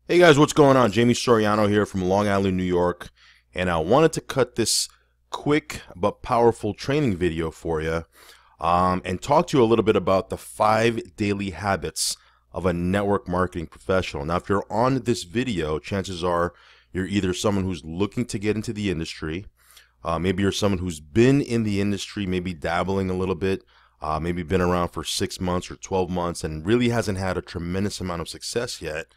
Hey guys, what's going on? Jaime Soriano here from Long Island, New York, and I wanted to cut this quick but powerful training video for you and talk to you a little bit about the 5 daily habits of a network marketing professional. Now, if you're on this video, chances are you're either someone who's looking to get into the industry, maybe you're someone who's been in the industry, maybe dabbling a little bit, maybe been around for 6 months or 12 months and really hasn't had a tremendous amount of success yet.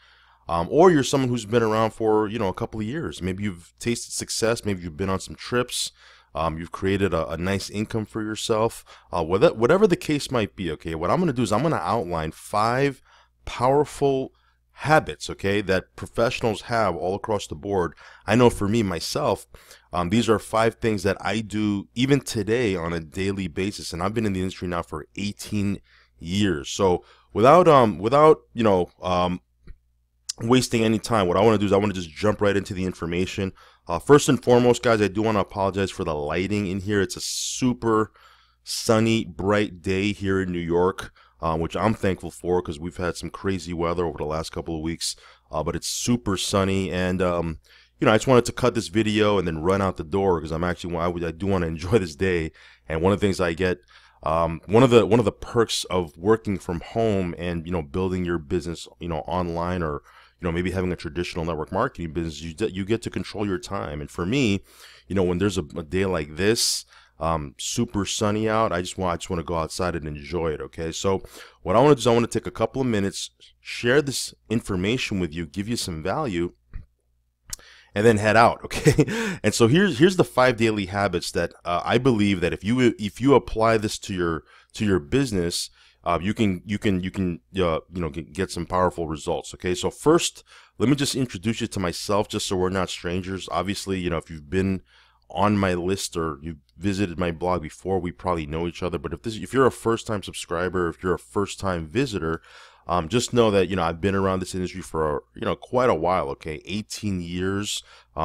Or you're someone who's been around for, a couple of years. Maybe you've tasted success. Maybe you've been on some trips. You've created a nice income for yourself. Whatever the case might be, okay, what I'm going to do is I'm going to outline 5 powerful habits, okay, that professionals have all across the board. I know for me, myself, these are 5 things that I do even today on a daily basis. And I've been in the industry now for 18 years. So without wasting any time, what I want to do is I want to just jump right into the information. First and foremost, guys, I do want to apologize for the lighting in here. It's a super sunny, bright day here in New York, which I'm thankful for because we've had some crazy weather over the last couple of weeks. But it's super sunny, and I just wanted to cut this video and then run out the door because I do want to enjoy this day. And one of the things I get, one of the perks of working from home and building your business online, or maybe having a traditional network marketing business, you get to control your time. And for me, when there's a day like this, super sunny out, I just want to go outside and enjoy it. Okay, so what I want to do is I want to take a couple of minutes, share this information with you, give you some value, and then head out. Okay, and so here's the 5 daily habits that I believe that if you apply this to your business, you can get some powerful results. Okay, so first, let me just introduce you to myself, just so we're not strangers. Obviously, if you've been on my list or you've visited my blog before, we probably know each other. But if you're a first-time subscriber, if you're a first-time visitor, just know that I've been around this industry for quite a while. Okay, 18 years.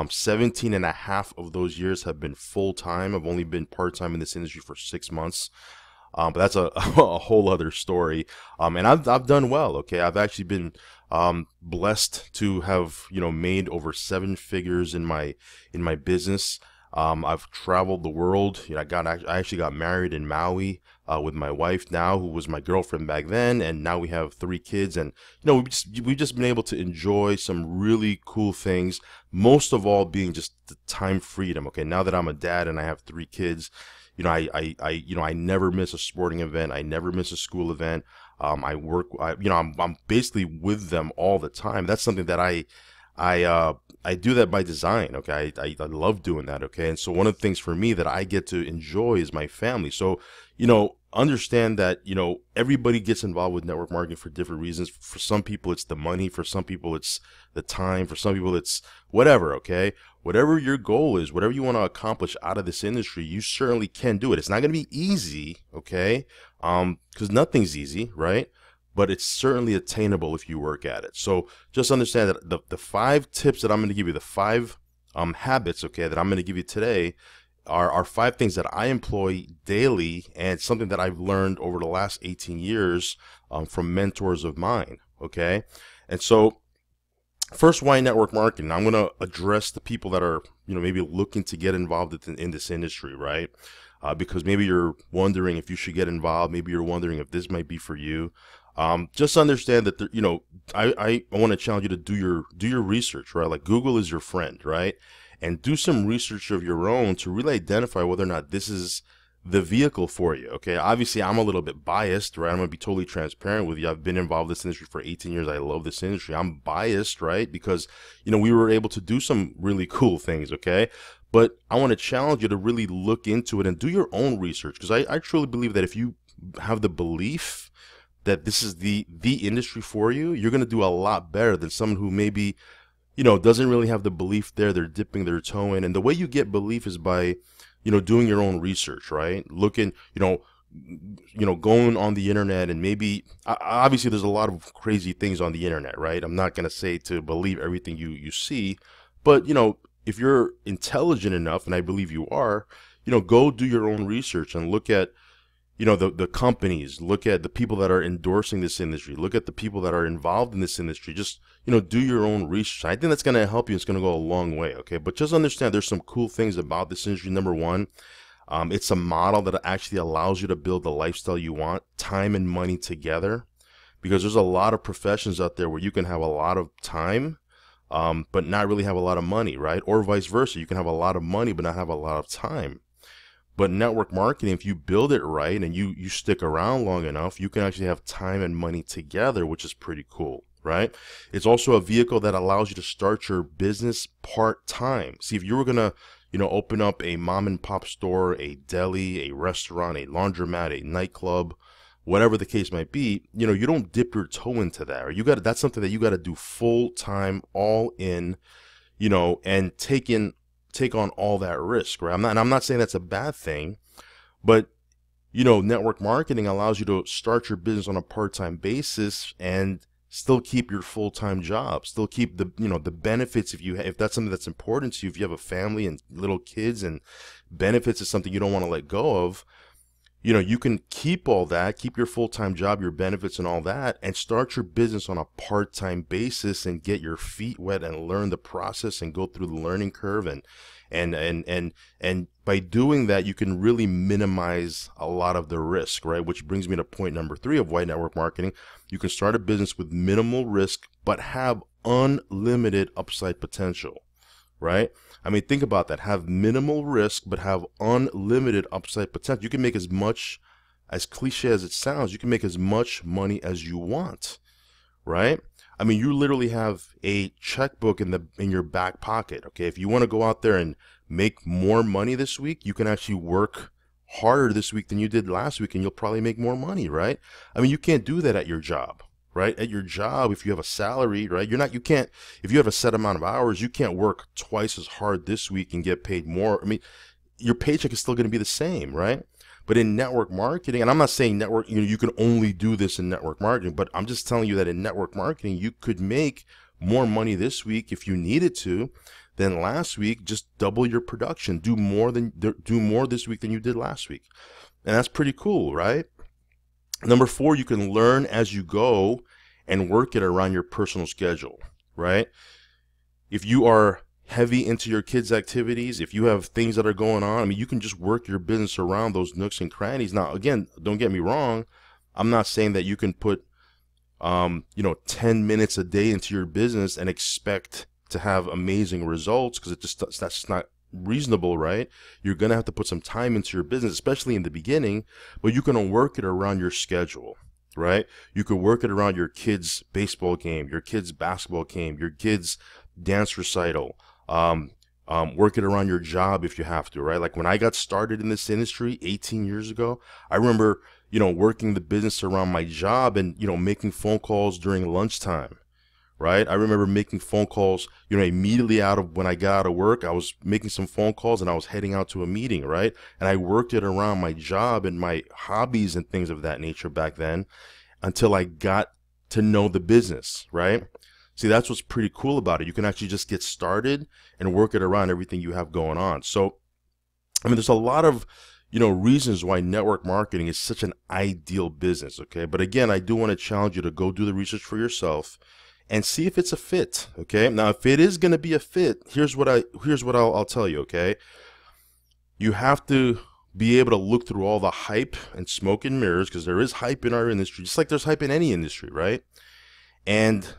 17 and a half of those years have been full-time. I've only been part-time in this industry for 6 months. But that's a whole other story. And I've done well. Okay, I've actually been blessed to have made over 7 figures in my business. I've traveled the world. I actually got married in Maui with my wife now, who was my girlfriend back then, and now we have 3 kids. And we've just been able to enjoy some really cool things. Most of all, being just the time freedom. Okay, now that I'm a dad and I have 3 kids. I never miss a sporting event. I never miss a school event. I'm basically with them all the time. That's something that I do that by design. Okay, I love doing that. Okay, and so one of the things for me that I get to enjoy is my family. So understand that everybody gets involved with network marketing for different reasons. For some people it's the money, for some people it's the time, for some people it's whatever. Okay, whatever your goal is, whatever you want to accomplish out of this industry, you certainly can do it. It's not going to be easy, okay, because nothing's easy, right? But it's certainly attainable if you work at it. So just understand that the 5 tips that I'm going to give you, the 5 habits, okay, that I'm going to give you today are 5 things that I employ daily, and something that I've learned over the last 18 years from mentors of mine. Okay, and so first, why network marketing? I'm going to address the people that are maybe looking to get involved in this industry, right? Because maybe you're wondering if you should get involved. Maybe you're wondering if this might be for you. Just understand that I want to challenge you to do your research, right? Like, Google is your friend, right? And do some research of your own to really identify whether or not this is the vehicle for you. Okay, obviously I'm a little bit biased, right? I'm gonna be totally transparent with you. I've been involved in this industry for 18 years. I love this industry. I'm biased, right? Because we were able to do some really cool things. Okay, but I want to challenge you to really look into it and do your own research, because I truly believe that if you have the belief that this is the industry for you, you're going to do a lot better than someone who maybe doesn't really have the belief there. They're dipping their toe in. And the way you get belief is by doing your own research, right? Looking, going on the internet, and maybe obviously there's a lot of crazy things on the internet, right? I'm not going to say to believe everything you see, but if you're intelligent enough, and I believe you are, go do your own research and look at the companies, look at the people that are endorsing this industry, look at the people that are involved in this industry. Just, do your own research. I think that's going to help you. It's going to go a long way. Okay. But just understand there's some cool things about this industry. Number one, it's a model that actually allows you to build the lifestyle you want, time and money together, because there's a lot of professions out there where you can have a lot of time, but not really have a lot of money, right? Or vice versa. You can have a lot of money, but not have a lot of time. But network marketing, if you build it right and you stick around long enough, you can actually have time and money together, which is pretty cool, right? It's also a vehicle that allows you to start your business part-time. See, if you were going to, open up a mom and pop store, a deli, a restaurant, a laundromat, a nightclub, whatever the case might be, you don't dip your toe into that. Or that's something that you got to do full-time, all in, and take on all that risk, right? I'm not saying that's a bad thing, but network marketing allows you to start your business on a part-time basis and still keep your full-time job, still keep the the benefits if that's something that's important to you. If you have a family and little kids, and benefits is something you don't want to let go of, you can keep all that, keep your full-time job, your benefits and all that, and start your business on a part-time basis and get your feet wet and learn the process and go through the learning curve. And by doing that, you can really minimize a lot of the risk, right? Which brings me to point number 3 of why network marketing. You can start a business with minimal risk, but have unlimited upside potential, right? I mean, think about that. Have minimal risk, but have unlimited upside potential. You can make as much, as cliche as it sounds, you can make as much money as you want, right? I mean, you literally have a checkbook in your back pocket. Okay. If you want to go out there and make more money this week, you can actually work harder this week than you did last week, and you'll probably make more money, right? I mean, you can't do that at your job. Right? At your job, if you have a salary, right? If you have a set amount of hours, you can't work twice as hard this week and get paid more. I mean, your paycheck is still going to be the same, right? But in network marketing, and I'm not saying you can only do this in network marketing, but I'm just telling you that in network marketing, you could make more money this week if you needed to than last week. Just double your production, do more this week than you did last week. And that's pretty cool, right? Number 4, you can learn as you go and work it around your personal schedule, right? If you are heavy into your kids' activities, if you have things that are going on, I mean, you can just work your business around those nooks and crannies. Now, again, don't get me wrong. I'm not saying that you can put, 10 minutes a day into your business and expect to have amazing results, because that's just not reasonable, right? You're going to have to put some time into your business, especially in the beginning, but you can work it around your schedule, right? You could work it around your kids' baseball game, your kids' basketball game, your kids' dance recital, work it around your job if you have to, right? Like when I got started in this industry 18 years ago, I remember, working the business around my job and, making phone calls during lunchtime. Right? I remember making phone calls, immediately out of when I got out of work. I was making some phone calls and I was heading out to a meeting, right? And I worked it around my job and my hobbies and things of that nature back then until I got to know the business, right? See, that's what's pretty cool about it. You can actually just get started and work it around everything you have going on. So, I mean, there's a lot of, reasons why network marketing is such an ideal business, okay? But again, I do want to challenge you to go do the research for yourself and see if it's a fit, okay? Now, if it is going to be a fit, here's what I'll tell you, okay? You have to be able to look through all the hype and smoke and mirrors, because there is hype in our industry, just like there's hype in any industry, right? And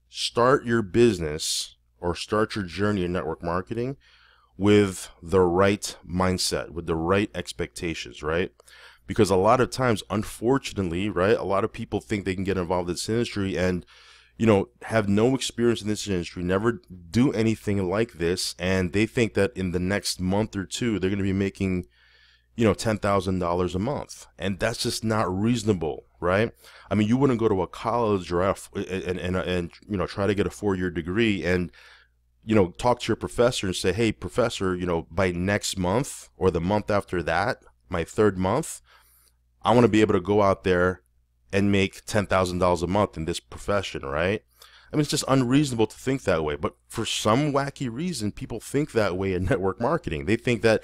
start your business or start your journey in network marketing with the right mindset, with the right expectations, right? Because a lot of times, unfortunately, right, a lot of people think they can get involved in this industry and have no experience in this industry, never do anything like this, and they think that in the next month or two, they're going to be making, $10,000 a month. And that's just not reasonable, right? I mean, you wouldn't go to a college or and try to get a 4-year degree and, talk to your professor and say, hey, professor, by next month or the month after that, my 3rd month, I want to be able to go out there and make $10,000 a month in this profession, right? I mean, it's just unreasonable to think that way. But for some wacky reason, people think that way in network marketing. They think that,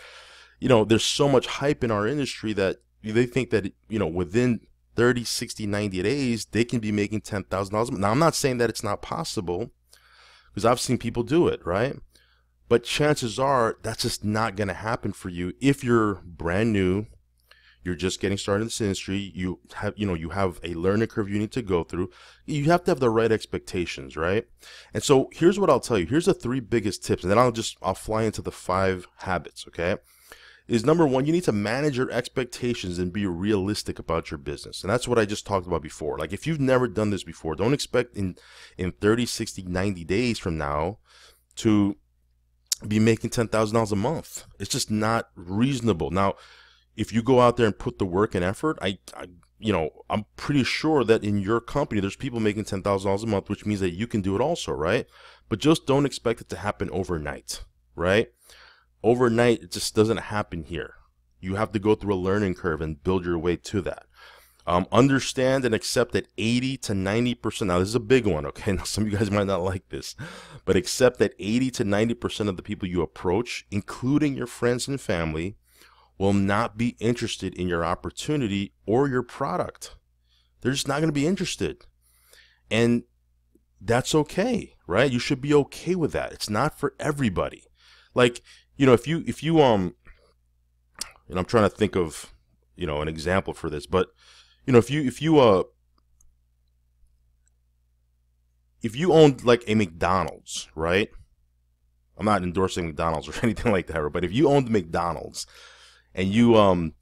there's so much hype in our industry that, they think that, within 30, 60, 90 days, they can be making $10,000. Now, I'm not saying that it's not possible, because I've seen people do it, right? But chances are that's just not going to happen for you if you're brand new. You're just getting started in this industry. You have a learning curve you need to go through. You have to have the right expectations, right? And so here's what I'll tell you. Here's the 3 biggest tips, and then I'll fly into the 5 habits, okay? Is number 1, you need to manage your expectations and be realistic about your business. And that's what I just talked about before. Like, if you've never done this before, don't expect in 30, 60, 90 days from now to be making $10,000 a month. It's just not reasonable. Now, if you go out there and put the work and effort, I'm pretty sure that in your company, there's people making $10,000 a month, which means that you can do it also, right? But just don't expect it to happen overnight, right? Overnight, it just doesn't happen here. You have to go through a learning curve and build your way to that. Understand and accept that 80 to 90%, now this is a big one, okay? Now, some of you guys might not like this, but accept that 80 to 90% of the people you approach, including your friends and family, will not be interested in your opportunity or your product. They're just not going to be interested. And that's okay, right? You should be okay with that. It's not for everybody. Like, if you I'm trying to think of, an example for this, but, if you owned like a McDonald's, right? I'm not endorsing McDonald's or anything like that, but if you owned McDonald's, and you were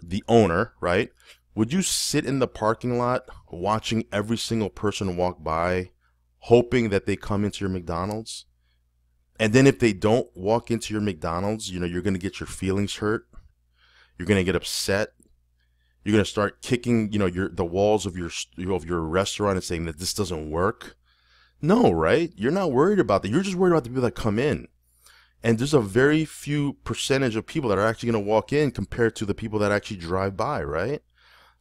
the owner, right? Would you sit in the parking lot watching every single person walk by, hoping that they come into your McDonald's? And then if they don't walk into your McDonald's, you're going to get your feelings hurt. You're going to get upset. You're going to start kicking, the walls of your restaurant and saying that this doesn't work. No, right? You're not worried about that. You're just worried about the people that come in. And there's a very few percentage of people that are actually going to walk in compared to the people that actually drive by, right?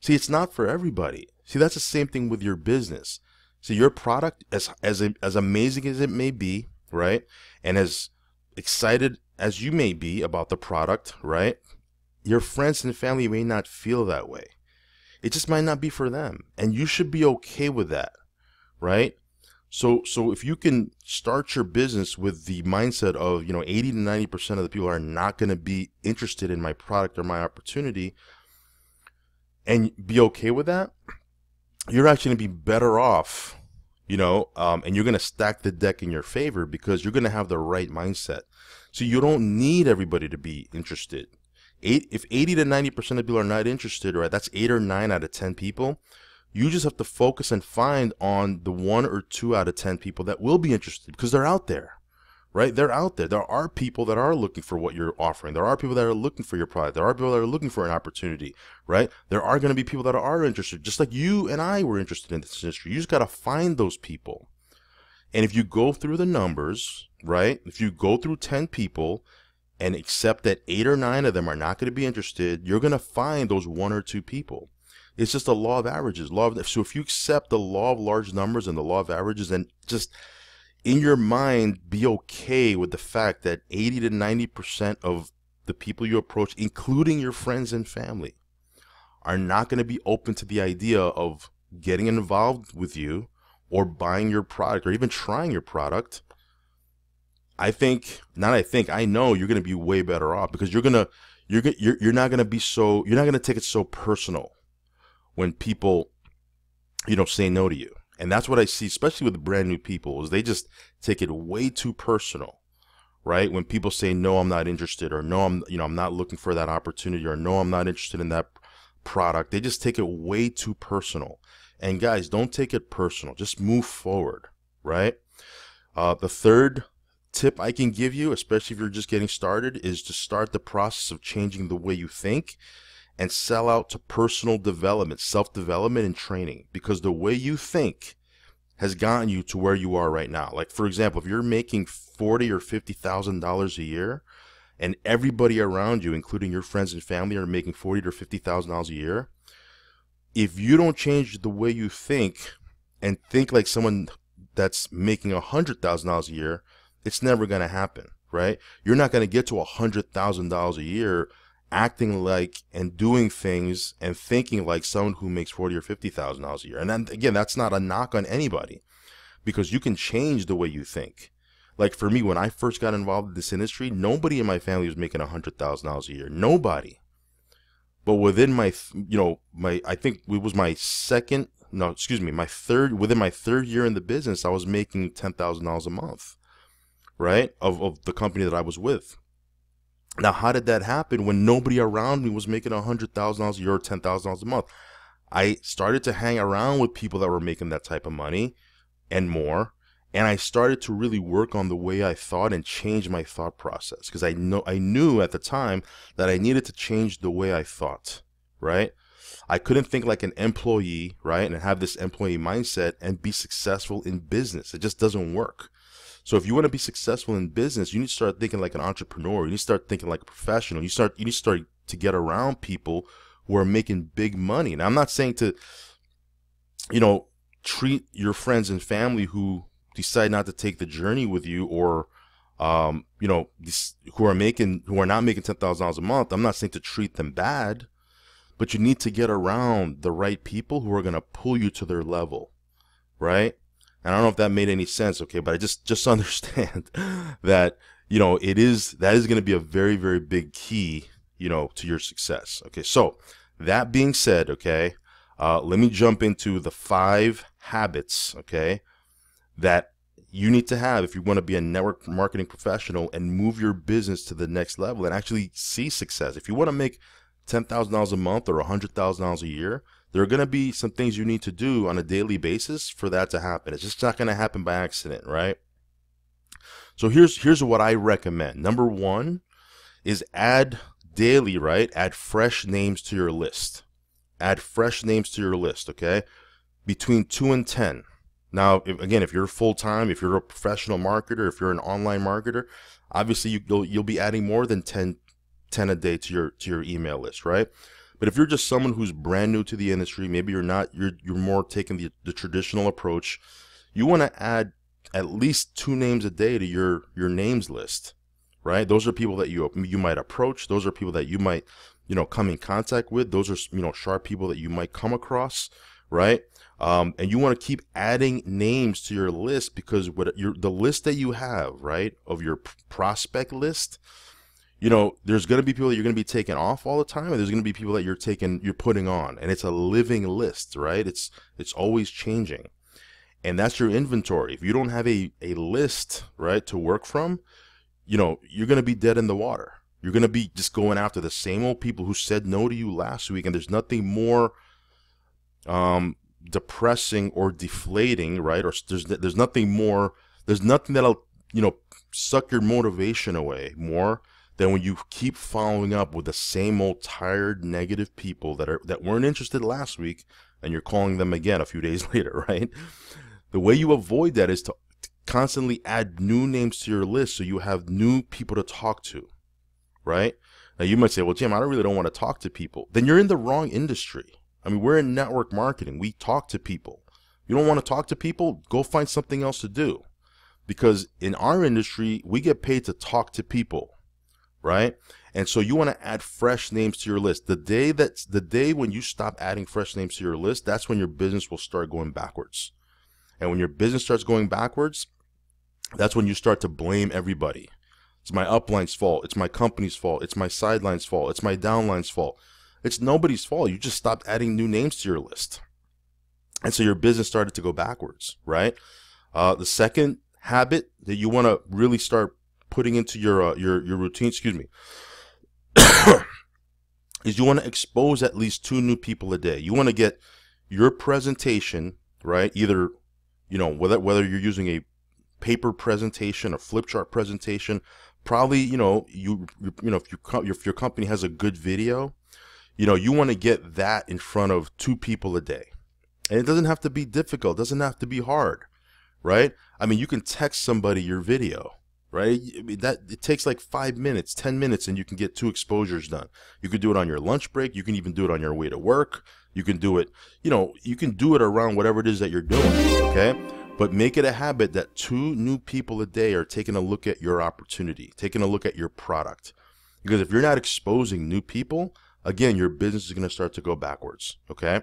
See, it's not for everybody. See, that's the same thing with your business. See, your product, as amazing as it may be, right? And as excited as you may be about the product, right? Your friends and family may not feel that way. It just might not be for them. And you should be okay with that, right? So if you can start your business with the mindset of, 80 to 90% of the people are not going to be interested in my product or my opportunity, and be okay with that, you're actually going to be better off, and you're going to stack the deck in your favor because you're going to have the right mindset. So you don't need everybody to be interested. If 80 to 90% of people are not interested, right, that's 8 or 9 out of 10 people. You just have to focus and find on the 1 or 2 out of 10 people that will be interested, because they're out there, right? They're out there. There are people that are looking for what you're offering. There are people that are looking for your product. There are people that are looking for an opportunity, right? There are going to be people that are interested, just like you and I were interested in this industry. You just got to find those people. And if you go through the numbers, right? If you go through 10 people and accept that 8 or 9 of them are not going to be interested, you're going to find those 1 or 2 people. It's just a law of averages. So if you accept the law of large numbers and the law of averages, and just in your mind be okay with the fact that 80 to 90% of the people you approach, including your friends and family, are not going to be open to the idea of getting involved with you or buying your product or even trying your product, I know you're going to be way better off, because you're not going to take it so personal when people, say no to you. And that's what I see, especially with brand new people, is they just take it way too personal, right? When people say, no, I'm not interested, or no, I'm not looking for that opportunity, or no, I'm not interested in that product. They just take it way too personal. And guys, don't take it personal. Just move forward, right? The third tip I can give you, especially if you're just getting started, is to start the process of changing the way you think and sell out to personal development, self-development, and training, because the way you think has gotten you to where you are right now. Like, for example, if you're making $40,000 or $50,000 a year, and everybody around you, including your friends and family, are making $40,000 or $50,000 a year, if you don't change the way you think and think like someone that's making $100,000 a year, it's never going to happen, right? You're not going to get to $100,000 a year acting like and doing things and thinking like someone who makes $40,000 or $50,000 a year. And then again, that's not a knock on anybody, because you can change the way you think. Like for me, when I first got involved in this industry, nobody in my family was making $100,000 a year. Nobody. But within my, I think it was my within my third year in the business, I was making $10,000 a month, right? Of the company that I was with. Now, how did that happen when nobody around me was making $100,000 a year or $10,000 a month? I started to hang around with people that were making that type of money and more. And I started to really work on the way I thought and change my thought process, because I knew at the time that I needed to change the way I thought, right? I couldn't think like an employee, right? And have this employee mindset and be successful in business. It just doesn't work. So if you want to be successful in business, you need to start thinking like an entrepreneur. You need to start thinking like a professional. You need to start to get around people who are making big money. Now, I'm not saying to, treat your friends and family who decide not to take the journey with you, or who are not making $10,000 a month. I'm not saying to treat them bad, but you need to get around the right people who are going to pull you to their level, right? And I don't know if that made any sense, okay? But I just understand that that is going to be a very, very big key, to your success. Okay, so that being said, okay, let me jump into the 5 habits, okay, that you need to have if you want to be a network marketing professional and move your business to the next level and actually see success. If you want to make $10,000 a month or $100,000 a year, there are going to be some things you need to do on a daily basis for that to happen. It's just not going to happen by accident, right? So here's what I recommend. Number 1 is add daily, right? Add fresh names to your list. Add fresh names to your list, okay? Between 2 and 10. Now, if you're full-time, if you're a professional marketer, if you're an online marketer, obviously you'll be adding more than 10 a day to your email list, right? But if you're just someone who's brand new to the industry, maybe you're more taking the traditional approach, you want to add at least 2 names a day to your names list, right? Those are people that you might approach. Those are people that you might, come in contact with. Those are, sharp people that you might come across, right? And you want to keep adding names to your list, because the list that you have, right, of your prospect list, there's going to be people that you're going to be taking off all the time, and there's going to be people that you're putting on, and it's a living list, right? It's always changing, and that's your inventory. If you don't have a list, right, to work from, you're going to be dead in the water. You're going to be just going after the same old people who said no to you last week, and there's nothing more depressing or deflating, right? Or there's nothing that'll suck your motivation away more than when you keep following up with the same old tired, negative people that weren't interested last week, and you're calling them again a few days later, right? The way you avoid that is to constantly add new names to your list, so you have new people to talk to, right? Now you might say, well, Jim, I really don't want to talk to people. Then you're in the wrong industry. I mean, we're in network marketing. We talk to people. You don't want to talk to people? Go find something else to do. Because in our industry, we get paid to talk to people, right? And so you want to add fresh names to your list. The day when you stop adding fresh names to your list, that's when your business will start going backwards. And when your business starts going backwards, that's when you start to blame everybody. It's my upline's fault. It's my company's fault. It's my sideline's fault. It's my downline's fault. It's nobody's fault. You just stopped adding new names to your list. And so your business started to go backwards, right? The second habit that you want to really start putting into your routine, is you want to expose at least 2 new people a day. You want to get your presentation, right? Either, whether you're using a paper presentation, a flip chart presentation, probably, if your company has a good video, you want to get that in front of 2 people a day. And it doesn't have to be difficult. It doesn't have to be hard, right? I mean, you can text somebody your video, right? It takes like 5 minutes, 10 minutes, and you can get 2 exposures done. You can do it on your lunch break. You can even do it on your way to work. You can do it, you can do it around whatever it is that you're doing, okay? But make it a habit that 2 new people a day are taking a look at your opportunity, taking a look at your product. Because if you're not exposing new people, again, your business is going to start to go backwards. Okay.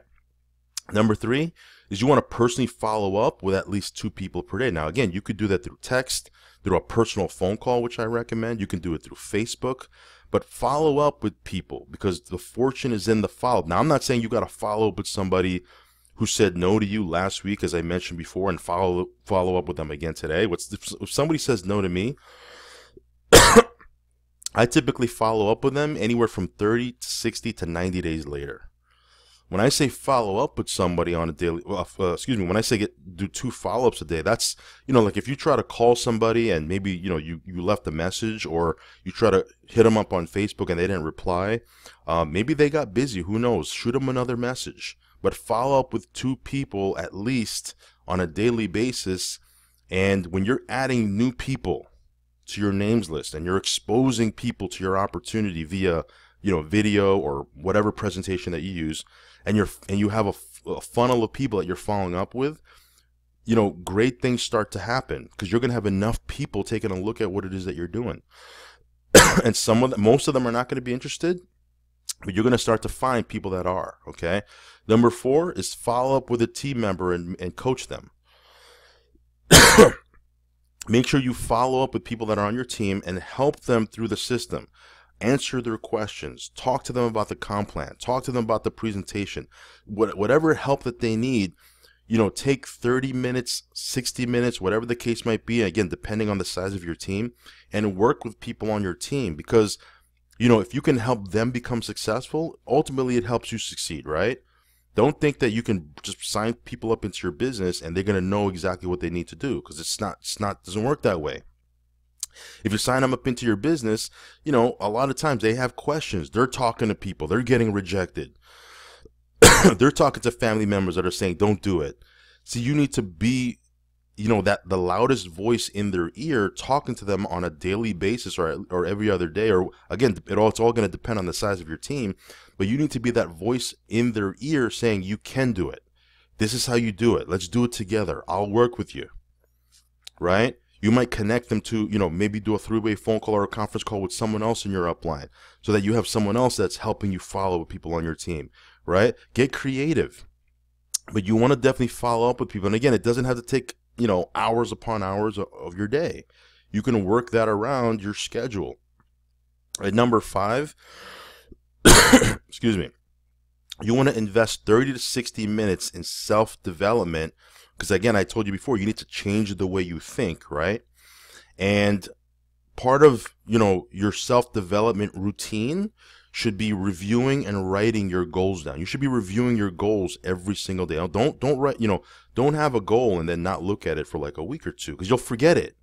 Number 3 is you want to personally follow up with at least 2 people per day. Now, again, you could do that through text, through a personal phone call, which I recommend. You can do it through Facebook, but follow up with people because the fortune is in the follow-up. Now, I'm not saying you got to follow up with somebody who said no to you last week, as I mentioned before, and follow up with them again today. If somebody says no to me, I typically follow up with them anywhere from 30 to 60 to 90 days later. When I say follow up with somebody on a daily, when I say do 2 follow-ups a day, that's, like if you try to call somebody and maybe, you left a message, or you try to hit them up on Facebook and they didn't reply, maybe they got busy, who knows, shoot them another message. But follow up with 2 people at least on a daily basis. And when you're adding new people to your names list and you're exposing people to your opportunity via, video or whatever presentation that you use, and you have a funnel of people that you're following up with, great things start to happen because you're going to have enough people taking a look at what it is that you're doing. And most of them are not going to be interested, but you're going to start to find people that are. Okay. Number 4 is follow up with a team member and coach them. Make sure you follow up with people that are on your team and help them through the system. Answer their questions. Talk to them about the comp plan. Talk to them about the presentation. Whatever help that they need, take 30 minutes, 60 minutes, whatever the case might be, again, depending on the size of your team, and work with people on your team because, if you can help them become successful, ultimately it helps you succeed, right? Don't think that you can just sign people up into your business and they're going to know exactly what they need to do, because doesn't work that way. If you sign them up into your business, a lot of times they have questions. They're talking to people. They're getting rejected. They're talking to family members that are saying, don't do it. So you need to be, that the loudest voice in their ear, talking to them on a daily basis or every other day, or again, it's all going to depend on the size of your team, but you need to be that voice in their ear saying, you can do it. This is how you do it. Let's do it together. I'll work with you. Right? You might connect them to, maybe do a 3-way phone call or a conference call with someone else in your upline so that you have someone else that's helping you follow with people on your team, right? Get creative, but you want to definitely follow up with people. And again, it doesn't have to take, hours upon hours of your day. You can work that around your schedule. At number 5, excuse me, you want to invest 30 to 60 minutes in self-development. Because again, I told you before, you need to change the way you think, right? And part of, your self-development routine should be reviewing and writing your goals down. You should be reviewing your goals every single day. Don't write, don't have a goal and then not look at it for like a week or 2, because you'll forget it.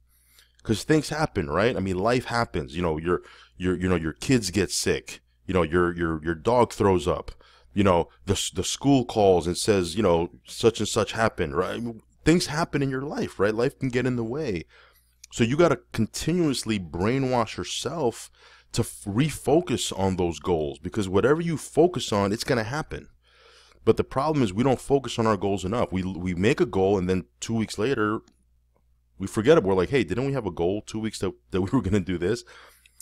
Because things happen, right? I mean, life happens. Your kids get sick. Your dog throws up. The school calls and says, such and such happened, right? Things happen in your life, right? Life can get in the way. So you got to continuously brainwash yourself to refocus on those goals, because whatever you focus on, it's going to happen. But the problem is we don't focus on our goals enough. We make a goal and then 2 weeks later, we forget it. We're like, hey, didn't we have a goal 2 weeks that we were going to do this?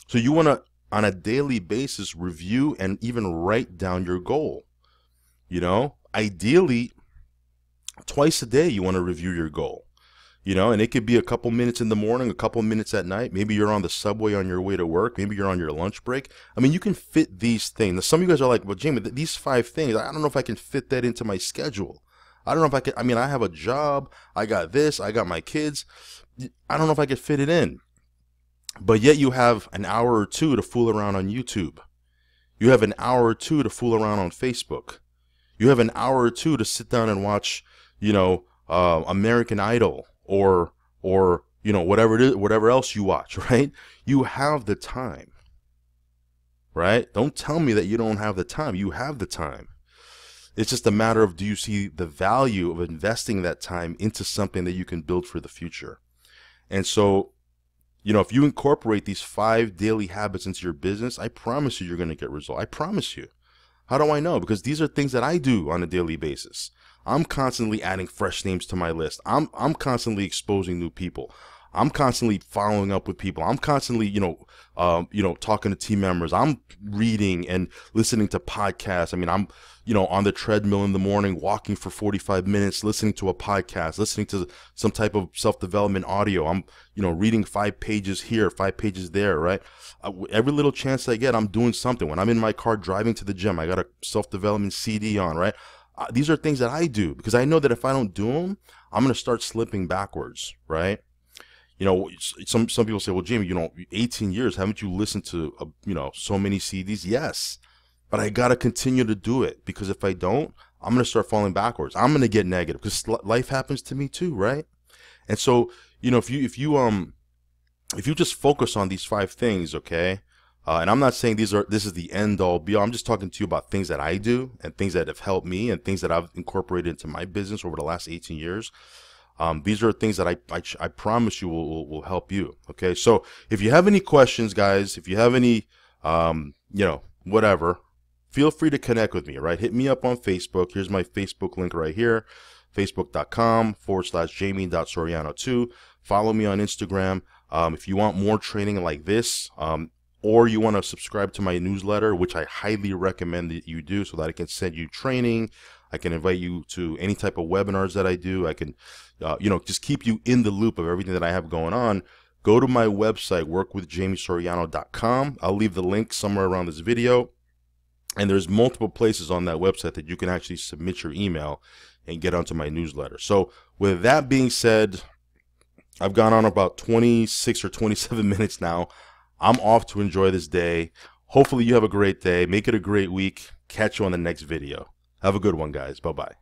So you want to, on a daily basis, review and even write down your goal. Ideally, twice a day you want to review your goal. And it could be a couple minutes in the morning, a couple minutes at night. Maybe you're on the subway on your way to work. Maybe you're on your lunch break. I mean, you can fit these things. Now, some of you guys are like, well, Jamie, these 5 things, I don't know if I can fit that into my schedule. I don't know if I can. I mean, I have a job. I got this. I got my kids. I don't know if I could fit it in. But yet you have an hour or 2 to fool around on YouTube. You have an hour or 2 to fool around on Facebook. You have an hour or 2 to sit down and watch, American Idol or whatever it is, whatever else you watch, right? You have the time, right? Don't tell me that you don't have the time. You have the time. It's just a matter of, do you see the value of investing that time into something that you can build for the future? And so, if you incorporate these 5 daily habits into your business, I promise you're going to get results. I promise you. How do I know? Because these are things that I do on a daily basis. I'm constantly adding fresh names to my list. I'm constantly exposing new people. I'm constantly following up with people. I'm constantly, talking to team members. I'm reading and listening to podcasts. I mean, I'm, on the treadmill in the morning, walking for 45 minutes, listening to a podcast, listening to some type of self-development audio. I'm, reading 5 pages here, 5 pages there, right? Every little chance I get, I'm doing something. When I'm in my car driving to the gym, I got a self-development CD on, right? These are things that I do because I know that if I don't do them, I'm going to start slipping backwards, right? Some people say, well, Jamie, 18 years, haven't you listened to, so many CDs? Yes, but I got to continue to do it because if I don't, I'm going to start falling backwards. I'm going to get negative because life happens to me too, right? And so, if you just focus on these 5 things, okay? And I'm not saying this is the end all be all. I'm just talking to you about things that I do and things that have helped me and things that I've incorporated into my business over the last 18 years. These are things that I promise you will help you. Okay. So if you have any questions, guys, if you have any, whatever, feel free to connect with me, right? Hit me up on Facebook. Here's my Facebook link right here. Facebook.com/Jamie.Soriano2. Follow me on Instagram. If you want more training like this, or you want to subscribe to my newsletter, which I highly recommend that you do so that I can send you training. I can invite you to any type of webinars that I do. I can, just keep you in the loop of everything that I have going on. Go to my website, workwithjamiesoriano.com. I'll leave the link somewhere around this video. And there's multiple places on that website that you can actually submit your email and get onto my newsletter. So with that being said, I've gone on about 26 or 27 minutes now. I'm off to enjoy this day. Hopefully you have a great day. Make it a great week. Catch you on the next video. Have a good one, guys. Bye-bye.